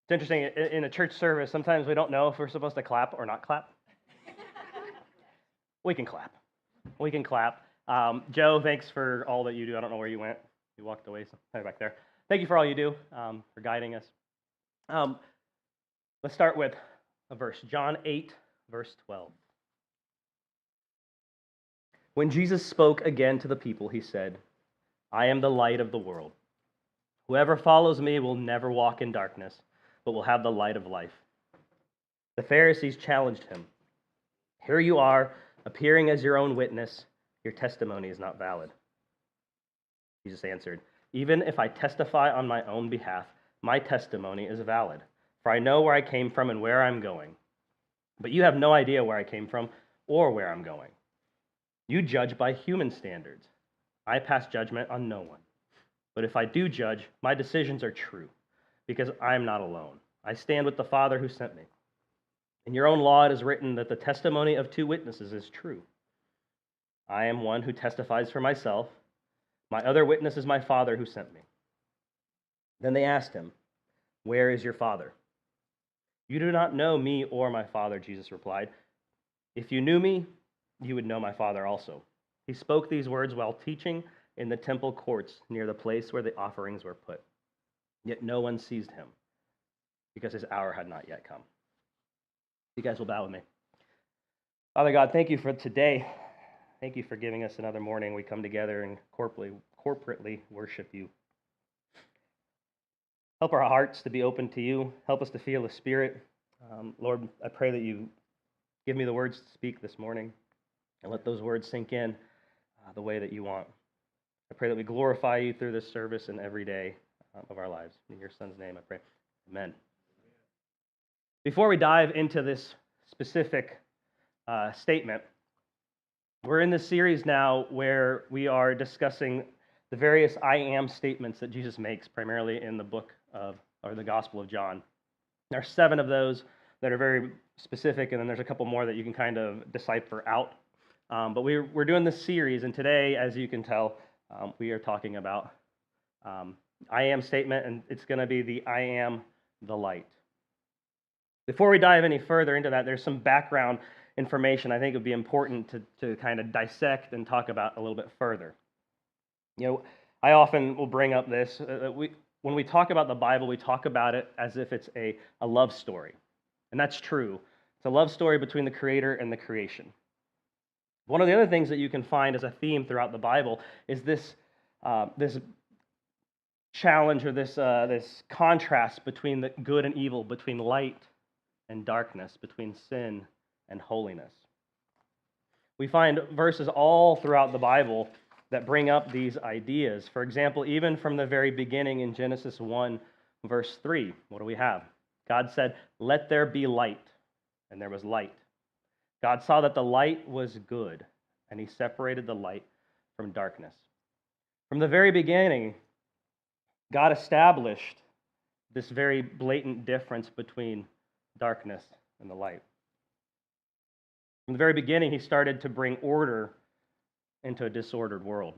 It's interesting, in a church service, sometimes we don't know if we're supposed to clap or not clap. We can clap. We can clap. Joe, thanks for all that you do. I don't know where you went. You walked away, so back there. Thank you for all you do, for guiding us. Let's start with a verse, John 8, verse 12. When Jesus spoke again to the people, he said, I am the light of the world. Whoever follows me will never walk in darkness, but will have the light of life. The Pharisees challenged him. Here you are, appearing as your own witness. Your testimony is not valid. Jesus answered, even if I testify on my own behalf, my testimony is valid, for I know where I came from and where I'm going. But you have no idea where I came from or where I'm going. You judge by human standards. I pass judgment on no one. But if I do judge, my decisions are true, because I am not alone. I stand with the Father who sent me. In your own law it is written that the testimony of two witnesses is true. I am one who testifies for myself. My other witness is my Father who sent me. Then they asked him, where is your Father? You do not know me or my Father, Jesus replied. If you knew me, you would know my Father also. He spoke these words while teaching in the temple courts near the place where the offerings were put. Yet no one seized him, because his hour had not yet come. You guys will bow with me. Father God, thank you for today. Thank you for giving us another morning. We come together and corporately worship you. Help our hearts to be open to you. Help us to feel the Spirit. Lord, I pray that you give me the words to speak this morning and let those words sink in the way that you want. I pray that we glorify you through this service and every day of our lives. In your Son's name I pray. Amen. Before we dive into this specific statement, we're in this series now where we are discussing the various I am statements that Jesus makes, primarily in the book of, or the Gospel of John. There are 7 of those that are very specific, and then there's a couple more that you can kind of decipher out. But we're doing this series, and today, as you can tell, we are talking about I am statement, and it's going to be the I am the light. Before we dive any further into that, there's some background information I think would be important to kind of dissect and talk about a little bit further. You know, I often will bring up this. When we talk about the Bible, we talk about it as if it's a love story. And that's true. It's a love story between the Creator and the creation. One of the other things that you can find as a theme throughout the Bible is this challenge or this contrast between the good and evil, between light and darkness, between sin and holiness. We find verses all throughout the Bible that bring up these ideas. For example, even from the very beginning in Genesis 1, verse 3, what do we have? God said, let there be light, and there was light. God saw that the light was good, and he separated the light from darkness. From the very beginning, God established this very blatant difference between darkness and the light. From the very beginning, he started to bring order into a disordered world.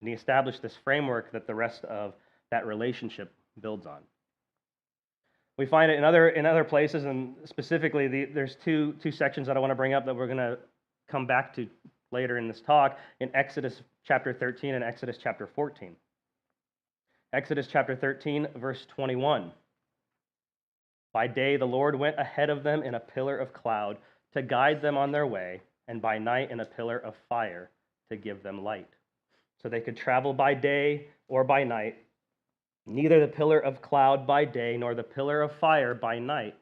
And he established this framework that the rest of that relationship builds on. We find it in other places, and specifically, there's two sections that I want to bring up that we're going to come back to later in this talk, in Exodus chapter 13 and Exodus chapter 14. Exodus chapter 13, verse 21. By day the Lord went ahead of them in a pillar of cloud to guide them on their way, and by night in a pillar of fire to give them light. So they could travel by day or by night. Neither the pillar of cloud by day nor the pillar of fire by night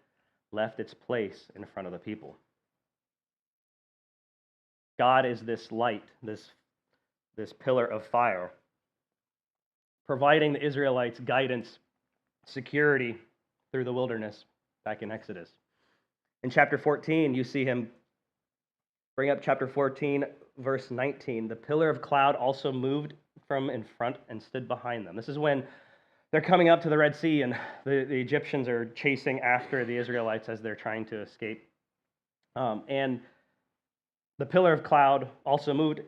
left its place in front of the people. God is this light, this pillar of fire, providing the Israelites guidance, security through the wilderness back in Exodus. In chapter 14, you see him bring up chapter 14, verse 19. The pillar of cloud also moved from in front and stood behind them. This is when they're coming up to the Red Sea, and the Egyptians are chasing after the Israelites as they're trying to escape. And the pillar of cloud also moved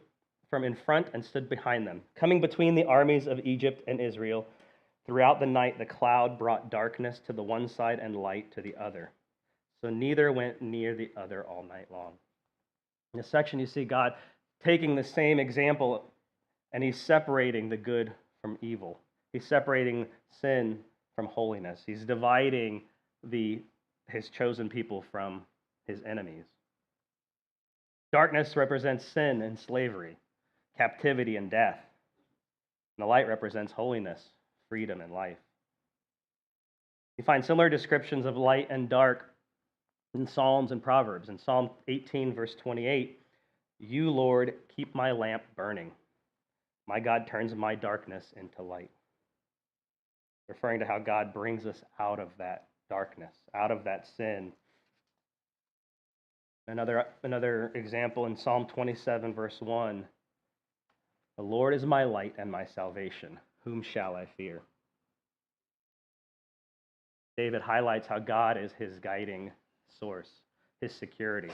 from in front and stood behind them, coming between the armies of Egypt and Israel. Throughout the night, the cloud brought darkness to the one side and light to the other. So neither went near the other all night long. In this section, you see God taking the same example and he's separating the good from evil. He's separating sin from holiness. He's dividing his chosen people from his enemies. Darkness represents sin and slavery, captivity and death. And the light represents holiness, freedom, and life. You find similar descriptions of light and dark in Psalms and Proverbs. In Psalm 18, verse 28, "You, Lord, keep my lamp burning. My God turns my darkness into light." Referring to how God brings us out of that darkness, out of that sin. Another example in Psalm 27, verse 1, "The Lord is my light and my salvation. Whom shall I fear?" David highlights how God is his guiding source, his security.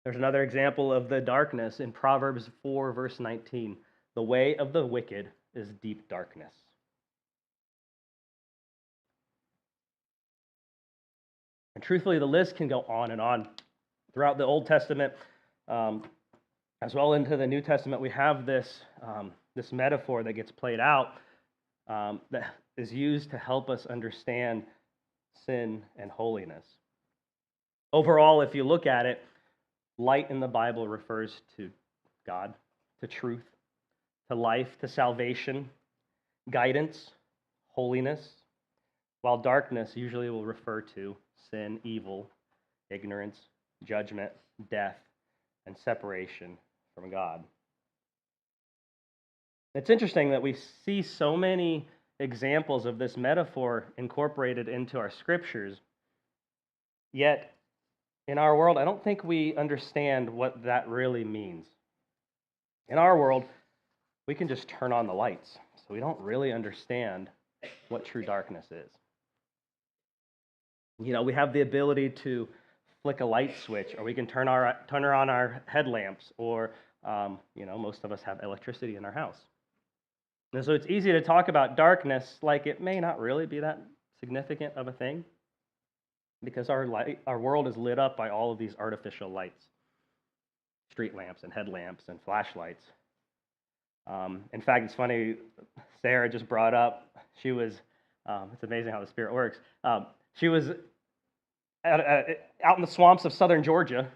There's another example of the darkness in Proverbs 4, verse 19. "The way of the wicked is deep darkness." And truthfully, the list can go on and on. Throughout the Old Testament, as well into the New Testament, we have this metaphor that gets played out that is used to help us understand sin and holiness. Overall, if you look at it, light in the Bible refers to God, to truth, to life, to salvation, guidance, holiness, while darkness usually will refer to sin, evil, ignorance, judgment, death, and separation from God. It's interesting that we see so many examples of this metaphor incorporated into our scriptures, yet in our world, I don't think we understand what that really means. In our world, we can just turn on the lights, so we don't really understand what true darkness is. You know, we have the ability to flick a light switch, or we can turn on our headlamps, or most of us have electricity in our house. And so it's easy to talk about darkness like it may not really be that significant of a thing, because our world is lit up by all of these artificial lights, street lamps and headlamps and flashlights. In fact, it's funny, Sarah just brought up, it's amazing how the Spirit works. She was out in the swamps of southern Georgia,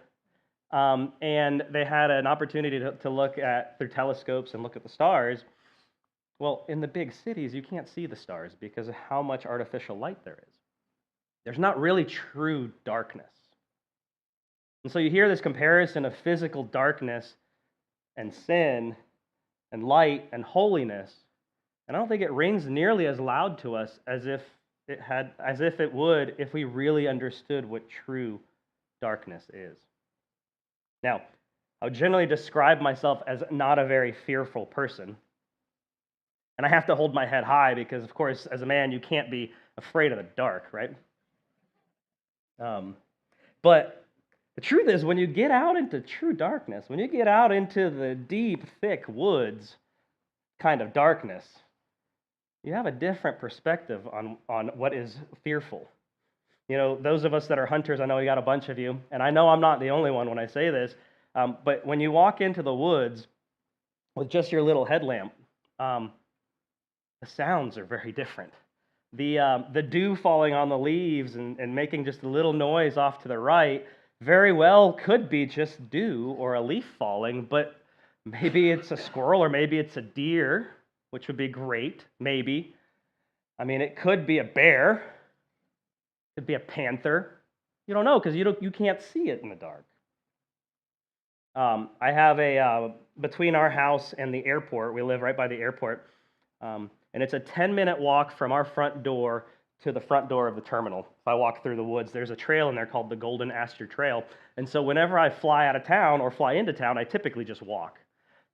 and they had an opportunity to look through telescopes and look at the stars. Well, in the big cities, you can't see the stars because of how much artificial light there is. There's not really true darkness. And so you hear this comparison of physical darkness and sin and light and holiness, and I don't think it rings nearly as loud to us as if it would if we really understood what true darkness is. Now, I would generally describe myself as not a very fearful person. And I have to hold my head high because, of course, as a man, you can't be afraid of the dark, right? But the truth is, when you get out into true darkness, when you get out into the deep, thick woods kind of darkness, you have a different perspective on what is fearful. You know, those of us that are hunters, I know we got a bunch of you, and I know I'm not the only one when I say this, but when you walk into the woods with just your little headlamp, the sounds are very different. The dew falling on the leaves and making just a little noise off to the right very well could be just dew or a leaf falling, but maybe it's a squirrel or maybe it's a deer, which would be great, maybe. I mean, it could be a bear, it could be a panther. You don't know because you can't see it in the dark. I have between our house and the airport, we live right by the airport, and it's a 10-minute walk from our front door to the front door of the terminal. If I walk through the woods, there's a trail in there called the Golden Aster Trail. And so whenever I fly out of town or fly into town, I typically just walk.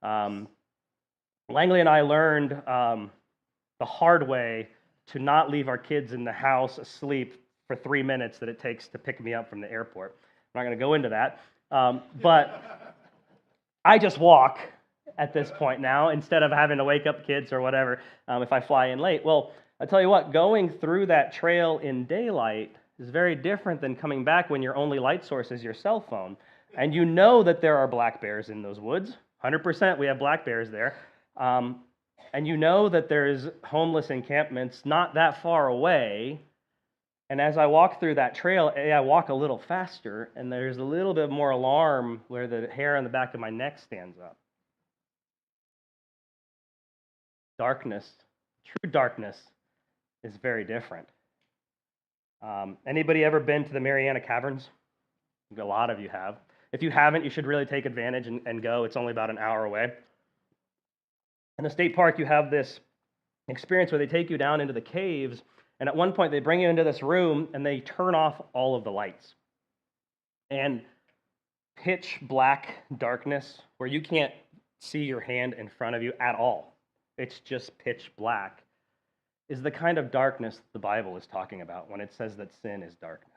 Langley and I learned the hard way to not leave our kids in the house asleep for 3 minutes that it takes to pick me up from the airport. I'm not going to go into that. But I just walk, at this point now, instead of having to wake up kids or whatever if I fly in late. Well, I tell you what, going through that trail in daylight is very different than coming back when your only light source is your cell phone. And you know that there are black bears in those woods. 100% we have black bears there. And you know that there's homeless encampments not that far away. And as I walk through that trail, I walk a little faster, and there's a little bit more alarm where the hair on the back of my neck stands up. Darkness, true darkness, is very different. Anybody ever been to the Mariana Caverns? A lot of you have. If you haven't, you should really take advantage and go. It's only about an hour away. In the state park, you have this experience where they take you down into the caves, and at one point they bring you into this room and they turn off all of the lights. And pitch black darkness where you can't see your hand in front of you at all. It's just pitch black is the kind of darkness the Bible is talking about when it says that sin is darkness.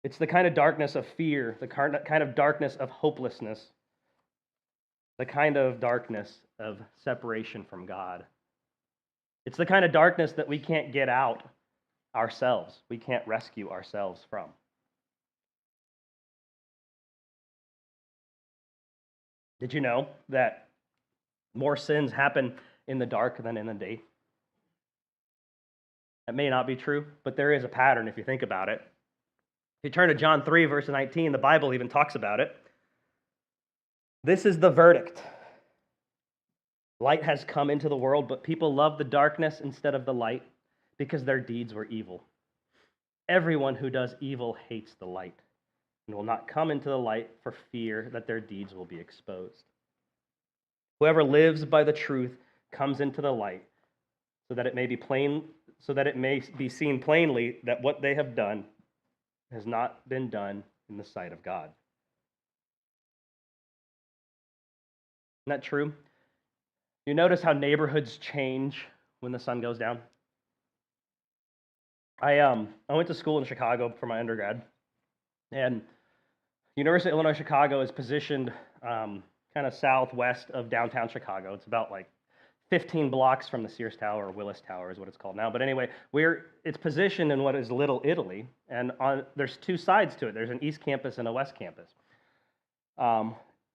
It's the kind of darkness of fear, the kind of darkness of hopelessness, the kind of darkness of separation from God. It's the kind of darkness that we can't get out ourselves. We can't rescue ourselves from. Did you know that more sins happen in the dark than in the day? That may not be true, but there is a pattern if you think about it. If you turn to John 3, verse 19, the Bible even talks about it. This is the verdict. Light has come into the world, but people love the darkness instead of the light because their deeds were evil. Everyone who does evil hates the light and will not come into the light for fear that their deeds will be exposed. Whoever lives by the truth comes into the light so that it may be seen plainly that what they have done has not been done in the sight of God. Isn't that true? You notice how neighborhoods change when the sun goes down? I went to school in Chicago for my undergrad, and University of Illinois Chicago is positioned kind of southwest of downtown Chicago. It's about like 15 blocks from the Sears Tower, or Willis Tower is what it's called now. But anyway, it's positioned in what is Little Italy, and there's two sides to it. There's an East Campus and a West Campus.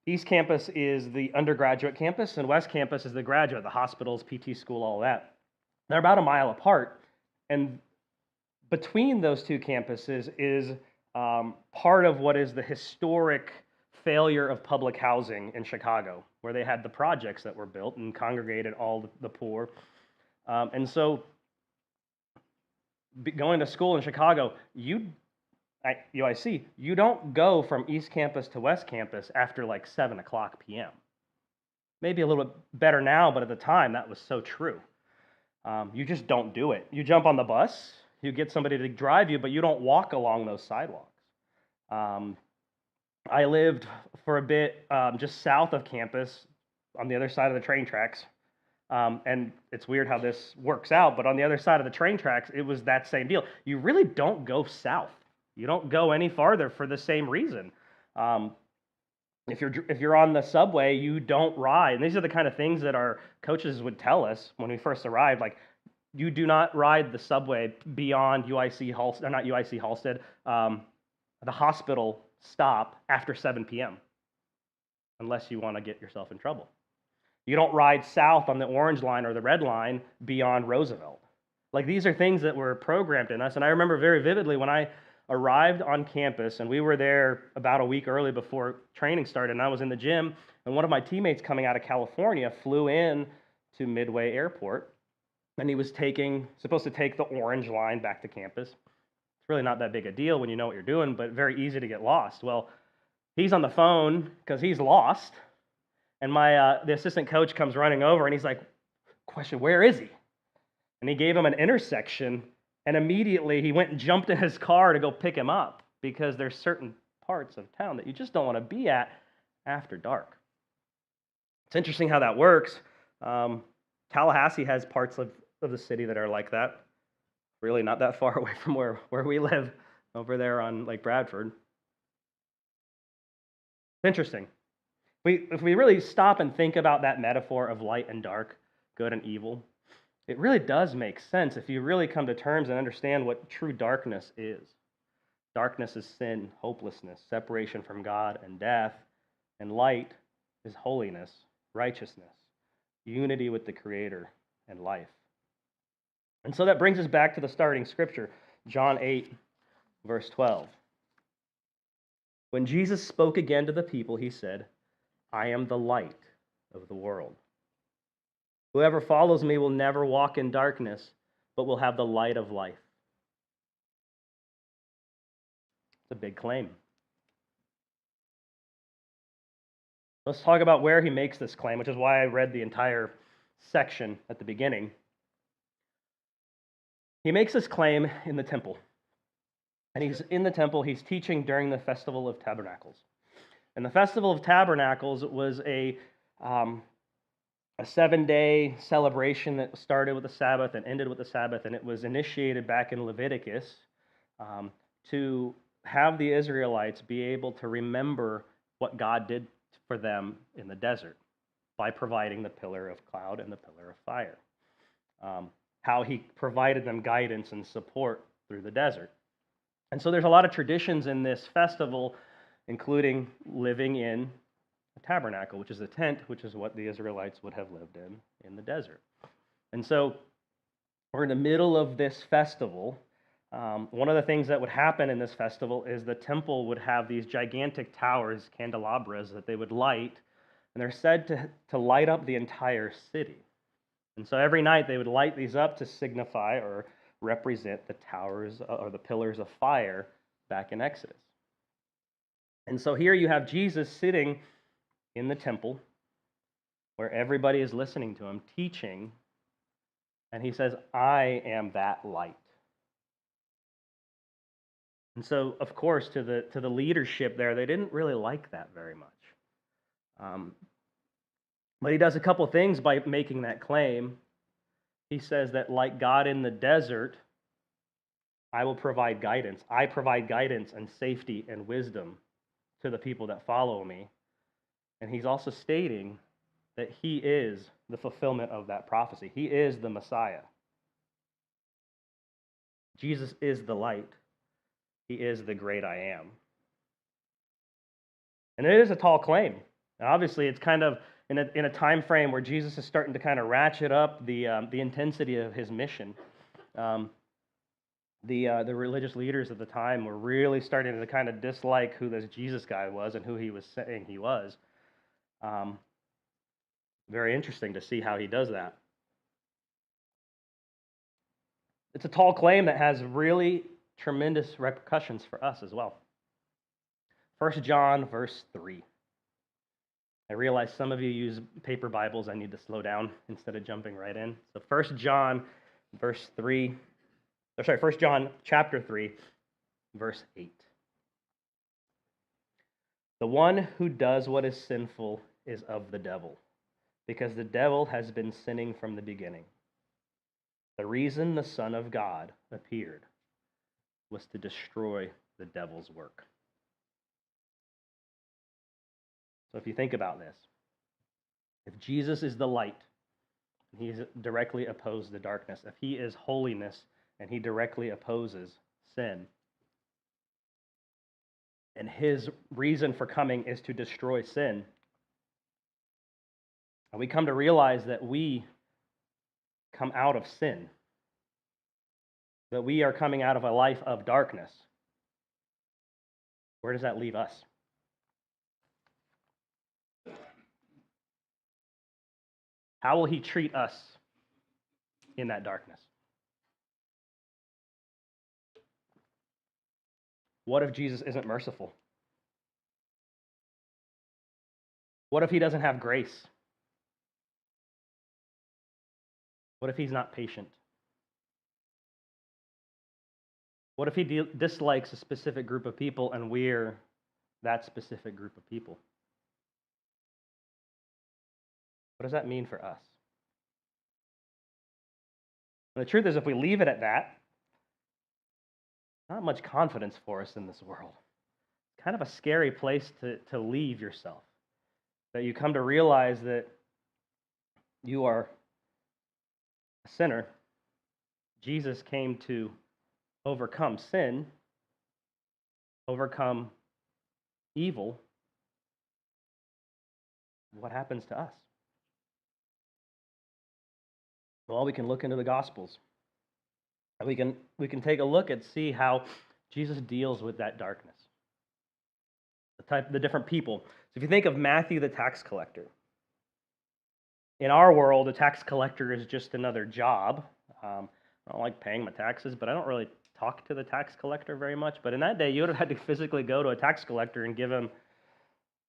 East Campus is the undergraduate campus, and West Campus is the graduate, the hospitals, PT school, all that. They're about a mile apart, and between those two campuses is part of what is the historic failure of public housing in Chicago, where they had the projects that were built and congregated all the poor. And so going to school in Chicago, at UIC, you don't go from East Campus to West Campus after like 7 o'clock p.m. Maybe a little bit better now, but at the time that was so true. You just don't do it. You jump on the bus, you get somebody to drive you, but you don't walk along those sidewalks. I lived for a bit just south of campus on the other side of the train tracks. And it's weird how this works out, but on the other side of the train tracks, it was that same deal. You really don't go south. You don't go any farther for the same reason. If you're on the subway, you don't ride. And these are the kind of things that our coaches would tell us when we first arrived. Like, you do not ride the subway beyond UIC Halstead, or not UIC Halstead, the hospital stop after 7 p.m. unless you want to get yourself in trouble. You don't ride south on the orange line or the red line beyond Roosevelt. Like, these are things that were programmed in us. And I remember very vividly when I arrived on campus, and we were there about a week early before training started, and I was in the gym, and one of my teammates coming out of California flew in to Midway Airport, and he was supposed to take the orange line back to campus. It's really not that big a deal when you know what you're doing, but very easy to get lost. Well, he's on the phone because he's lost, and the assistant coach comes running over, and he's like, "Question, where is he?" And he gave him an intersection, and immediately he went and jumped in his car to go pick him up, because there's certain parts of town that you just don't want to be at after dark. It's interesting how that works. Tallahassee has parts of the city that are like that. Really not that far away from where we live, over there on Lake Bradford. It's interesting. If we really stop and think about that metaphor of light and dark, good and evil, it really does make sense if you really come to terms and understand what true darkness is. Darkness is sin, hopelessness, separation from God, and death. And light is holiness, righteousness, unity with the Creator, and life. And so that brings us back to the starting scripture, John 8, verse 12. When Jesus spoke again to the people, he said, I am the light of the world. Whoever follows me will never walk in darkness, but will have the light of life. It's a big claim. Let's talk about where he makes this claim, which is why I read the entire section at the beginning. He makes this claim in the temple. And he's in the temple, he's teaching during the Festival of Tabernacles. And the Festival of Tabernacles was a 7-day celebration that started with the Sabbath and ended with the Sabbath, and it was initiated back in Leviticus to have the Israelites be able to remember what God did for them in the desert by providing the pillar of cloud and the pillar of fire. How he provided them guidance and support through the desert. And so there's a lot of traditions in this festival, including living in a tabernacle, which is a tent, which is what the Israelites would have lived in the desert. And so we're in the middle of this festival. One of the things that would happen in this festival is the temple would have these gigantic towers, candelabras, that they would light, and they're said to light up the entire city. And so every night they would light these up to signify or represent the towers or the pillars of fire back in Exodus. And so here you have Jesus sitting in the temple where everybody is listening to him, teaching, and he says, I am that light. And so, of course, to the leadership there, they didn't really like that very much. But he does a couple things by making that claim. He says that like God in the desert, I will provide guidance. I provide guidance and safety and wisdom to the people that follow me. And he's also stating that he is the fulfillment of that prophecy. He is the Messiah. Jesus is the light. He is the great I am. And it is a tall claim. And obviously, it's kind of in a time frame where Jesus is starting to kind of ratchet up the intensity of his mission. The religious leaders at the time were really starting to kind of dislike who this Jesus guy was and who he was saying he was. Very interesting to see how he does that. It's a tall claim that has really tremendous repercussions for us as well. 1 John verse 3. I realize some of you use paper Bibles. I need to slow down instead of jumping right in. So 1 John verse 3. 1 John chapter 3, verse 8. The one who does what is sinful is of the devil, because the devil has been sinning from the beginning. The reason the Son of God appeared was to destroy the devil's work. So if you think about this, if Jesus is the light, he's directly opposed to darkness. If he is holiness, and he directly opposes sin. And his reason for coming is to destroy sin. And we come to realize that we come out of sin, that we are coming out of a life of darkness. Where does that leave us? How will he treat us in that darkness? What if Jesus isn't merciful? What if he doesn't have grace? What if he's not patient? What if he dislikes a specific group of people and we're that specific group of people? What does that mean for us? And the truth is, if we leave it at that, not much confidence for us in this world. It's kind of a scary place to leave yourself. that you come to realize that you are a sinner. Jesus came to overcome sin, overcome evil. What happens to us? Well, we can look into the Gospels. We can take a look and see how Jesus deals with that darkness. The different people. So if you think of Matthew the tax collector, in our world, a tax collector is just another job. I don't like paying my taxes, but I don't really talk to the tax collector very much. But in that day, you would have had to physically go to a tax collector and give him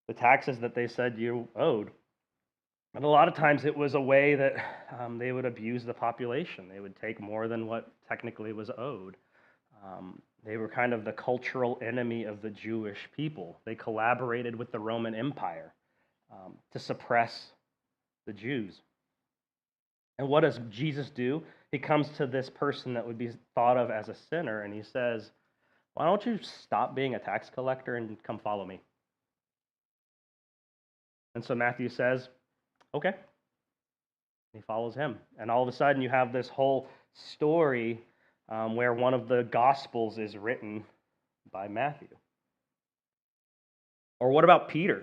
the taxes that they said you owed. And a lot of times it was a way that they would abuse the population. They would take more than what technically was owed. They were kind of the cultural enemy of the Jewish people. They collaborated with the Roman Empire to suppress the Jews. And what does Jesus do? He comes to this person that would be thought of as a sinner, and he says, why don't you stop being a tax collector and come follow me? And so Matthew says, okay. He follows him. And all of a sudden you have this whole story where one of the Gospels is written by Matthew. Or what about Peter?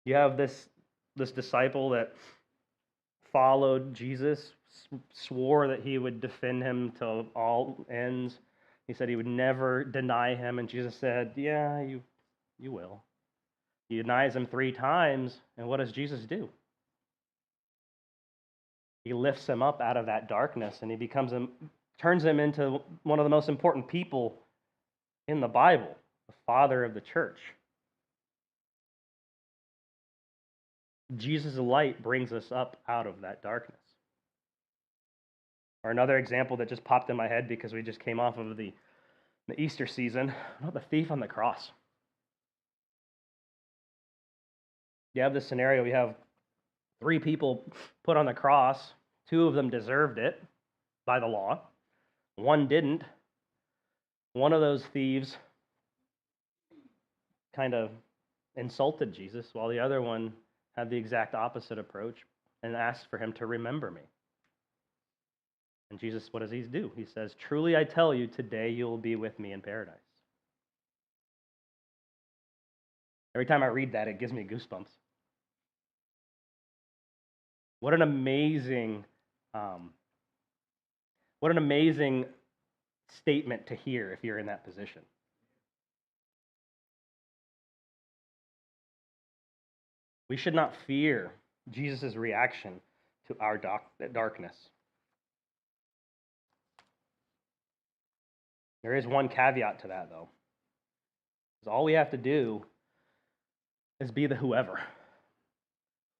You have this disciple that followed Jesus, swore that he would defend him to all ends. He said he would never deny him, and Jesus said, yeah, you will. He denies him 3 times, and what does Jesus do? He lifts him up out of that darkness, and he turns him into one of the most important people in the Bible, the father of the church. Jesus' light brings us up out of that darkness. Or another example that just popped in my head because we just came off of the Easter season, the thief on the cross. You have this scenario, we have 3 people put on the cross. 2 of them deserved it by the law. 1 didn't. One of those thieves kind of insulted Jesus, while the other one had the exact opposite approach and asked for him to remember me. And Jesus, what does he do? He says, truly I tell you, today you will be with me in paradise. Every time I read that, it gives me goosebumps. What an amazing statement to hear if you're in that position. We should not fear Jesus' reaction to our darkness. There is one caveat to that, though. Because all we have to do is be the whoever.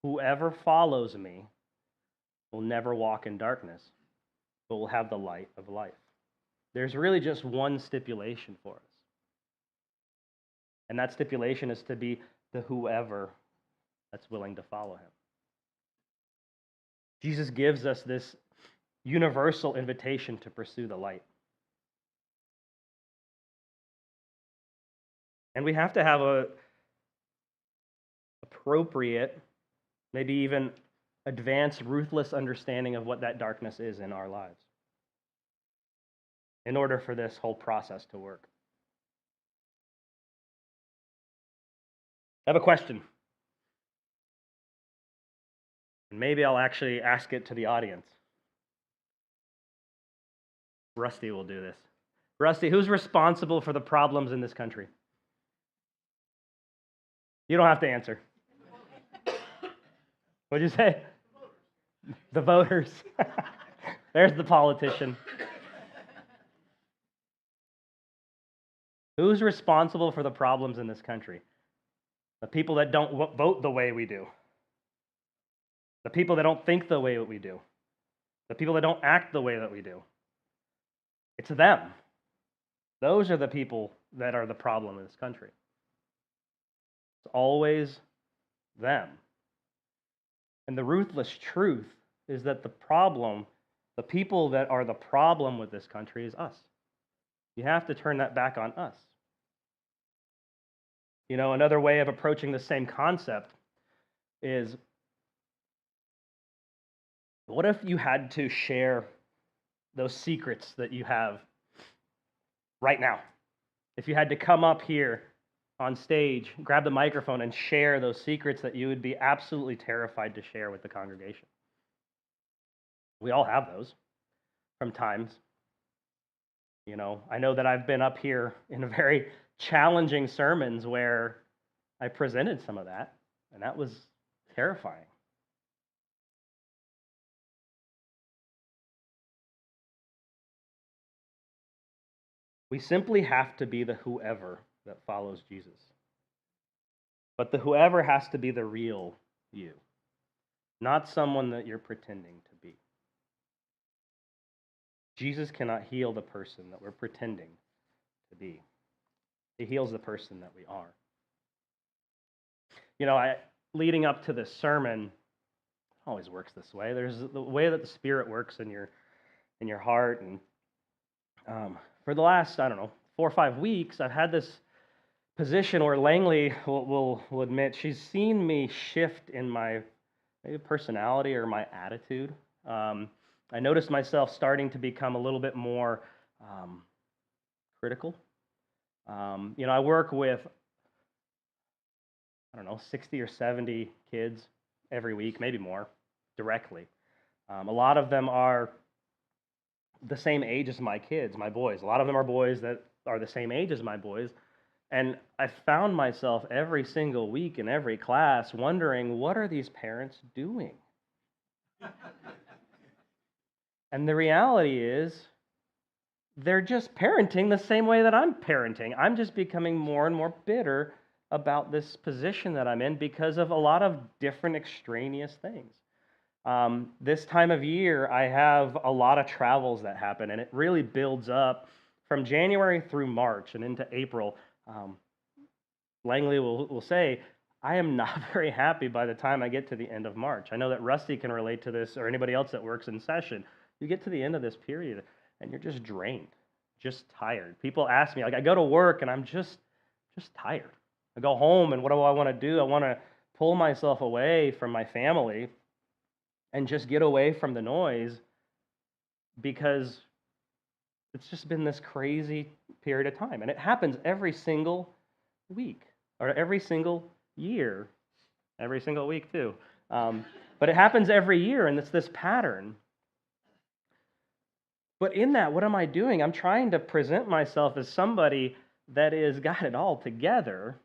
Whoever follows me will never walk in darkness, but will have the light of life. There's really just one stipulation for us. And that stipulation is to be the whoever that's willing to follow him. Jesus gives us this universal invitation to pursue the light. And we have to have a appropriate, maybe even advanced, ruthless understanding of what that darkness is in our lives in order for this whole process to work. I have a question. And maybe I'll actually ask it to the audience. Rusty will do this. Rusty, who's responsible for the problems in this country? You don't have to answer. What'd you say? The voters. There's the politician. Who's responsible for the problems in this country? The people that don't vote the way we do. The people that don't think the way that we do. The people that don't act the way that we do. It's them. Those are the people that are the problem in this country. It's always them. And the ruthless truth is that the people that are the problem with this country is us. You have to turn that back on us. Another way of approaching the same concept is, what if you had to share those secrets that you have right now? If you had to come up here on stage, grab the microphone, and share those secrets that you would be absolutely terrified to share with the congregation. We all have those from times. I know that I've been up here in very challenging sermons where I presented some of that, and that was terrifying. We simply have to be the whoever that follows Jesus. But the whoever has to be the real you, not someone that you're pretending to be. Jesus cannot heal the person that we're pretending to be. He heals the person that we are. Leading up to this sermon, it always works this way. There's the way that the Spirit works in your heart, and for the last 4 or 5 weeks, I've had this position where Langley will admit she's seen me shift in my maybe personality or my attitude. I noticed myself starting to become a little bit more critical. I work with 60 or 70 kids every week, maybe more, directly. A lot of them are the same age as my kids, my boys. A lot of them are boys that are the same age as my boys. And I found myself every single week in every class wondering, what are these parents doing? And the reality is, they're just parenting the same way that I'm parenting. I'm just becoming more and more bitter about this position that I'm in because of a lot of different extraneous things. This time of year, I have a lot of travels that happen, and it really builds up from January through March and into April. Langley will say, I am not very happy by the time I get to the end of March. I know that Rusty can relate to this, or anybody else that works in session. You get to the end of this period, and you're just drained, just tired. People ask me, I go to work, and I'm just tired. I go home, and what do I want to do? I want to pull myself away from my family and just get away from the noise, because it's just been this crazy period of time. And it happens every single week, or every single year, every single week too. But it happens every year, and it's this pattern. But in that, what am I doing? I'm trying to present myself as somebody that is got it all together,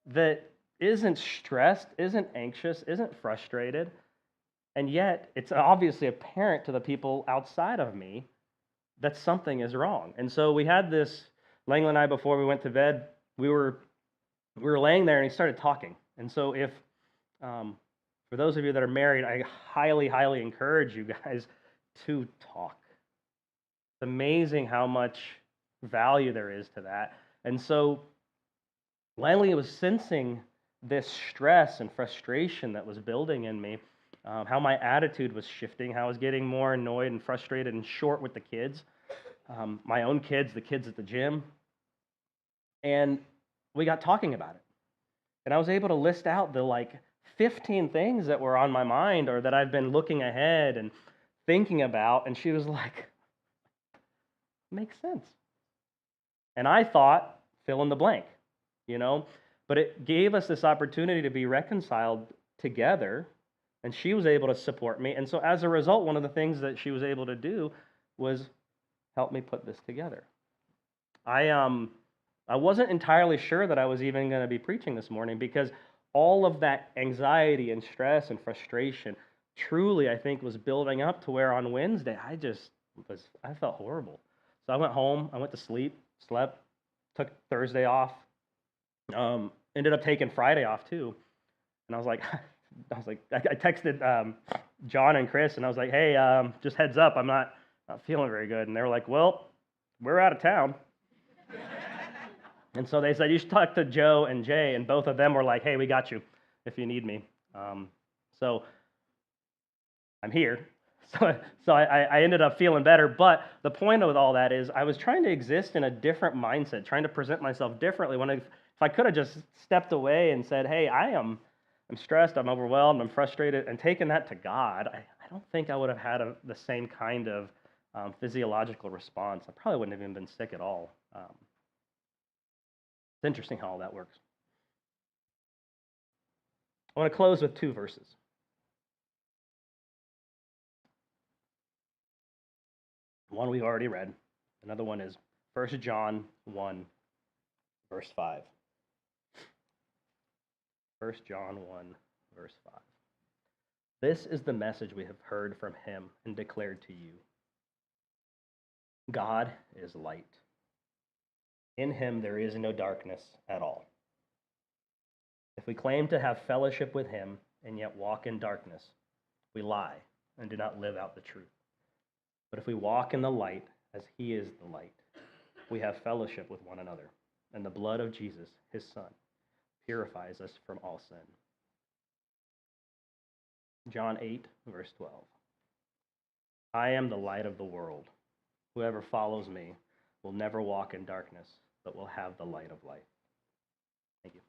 that isn't stressed, isn't anxious, isn't frustrated, and yet it's obviously apparent to the people outside of me that something is wrong. And so we had this, Langley and I, before we went to bed, we were laying there, and he started talking. And so if, for those of you that are married, I highly, highly encourage you guys to talk. It's amazing how much value there is to that. And so Langley was sensing this stress and frustration that was building in me, how my attitude was shifting, how I was getting more annoyed and frustrated and short with the kids, my own kids, the kids at the gym. And we got talking about it. And I was able to list out the 15 things that were on my mind, or that I've been looking ahead and thinking about. And she was like, makes sense. And I thought, fill in the blank, But it gave us this opportunity to be reconciled together, and she was able to support me. And so as a result, one of the things that she was able to do was help me put this together. I wasn't entirely sure that I was even going to be preaching this morning, because all of that anxiety and stress and frustration truly, I think, was building up to where on Wednesday I felt horrible. So I went home, I went to sleep, slept, took Thursday off, ended up taking Friday off too. And I texted John and Chris, and I was like, hey, just heads up, I'm not feeling very good. And they were like, well, we're out of town. And so they said, you should talk to Joe and Jay, and both of them were like, hey, we got you if you need me. So I'm here. So I ended up feeling better. But the point of all that is I was trying to exist in a different mindset, trying to present myself differently. One of If I could have just stepped away and said, hey, I'm stressed, I'm overwhelmed, I'm frustrated, and taken that to God, I don't think I would have had the same kind of physiological response. I probably wouldn't have even been sick at all. It's interesting how all that works. I want to close with two verses. One we've already read. Another one is 1 John 1, verse 5. 1 John 1, verse 5. This is the message we have heard from him and declared to you. God is light. In him there is no darkness at all. If we claim to have fellowship with him and yet walk in darkness, we lie and do not live out the truth. But if we walk in the light as he is the light, we have fellowship with one another, and the blood of Jesus, his Son, purifies us from all sin. John 8, verse 12. I am the light of the world. Whoever follows me will never walk in darkness, but will have the light of life. Thank you.